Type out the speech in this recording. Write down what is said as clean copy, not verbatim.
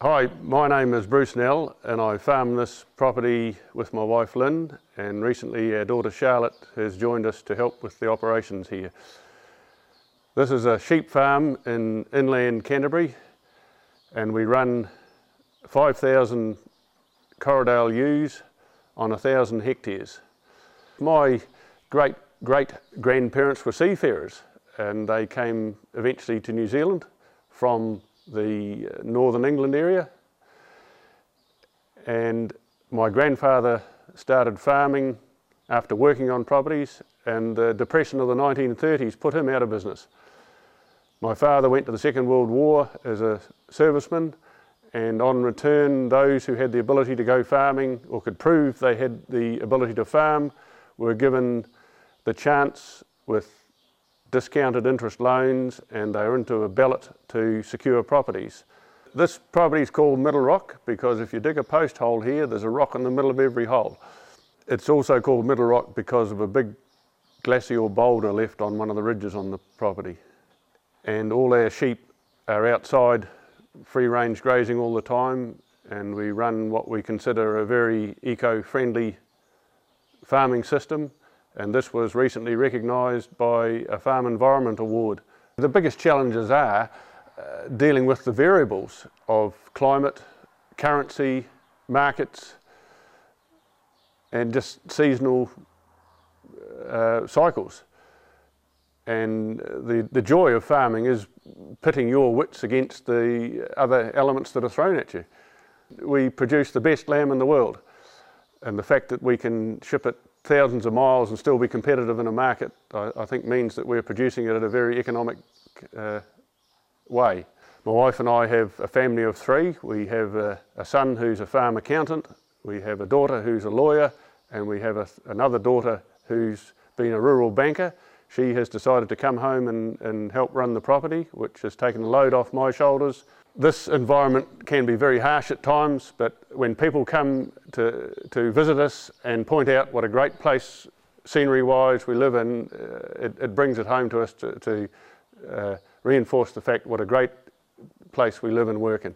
Hi, my name is Bruce Nell and I farm this property with my wife Lynn, and recently our daughter Charlotte has joined us to help with the operations here. This is a sheep farm in inland Canterbury and we run 5,000 Corriedale ewes on 1,000 hectares. My great-great-grandparents were seafarers and they came eventually to New Zealand from the northern England area, and my grandfather started farming after working on properties, and the depression of the 1930s put him out of business. My father went to the Second World War as a serviceman, and on return those who had the ability to go farming or could prove they had the ability to farm were given the chance with discounted interest loans, and they were into a ballot to secure properties. This property is called Middle Rock because if you dig a post hole here, there's a rock in the middle of every hole. It's also called Middle Rock because of a big glacial boulder left on one of the ridges on the property. And all our sheep are outside free range grazing all the time, and we run what we consider a very eco-friendly farming system. And this was recently recognised by a Farm Environment Award. The biggest challenges are dealing with the variables of climate, currency, markets, and just seasonal cycles. And the joy of farming is pitting your wits against the other elements that are thrown at you. We produce the best lamb in the world, and the fact that we can ship it thousands of miles and still be competitive in a market, I think means that we're producing it in a very economic way. My wife and I have a family of three. We have a son who's a farm accountant, we have a daughter who's a lawyer, and we have another daughter who's been a rural banker. She has decided to come home and help run the property, which has taken a load off my shoulders. This environment can be very harsh at times, but when people come to visit us and point out what a great place scenery-wise we live in, it brings it home to us to reinforce the fact what a great place we live and work in.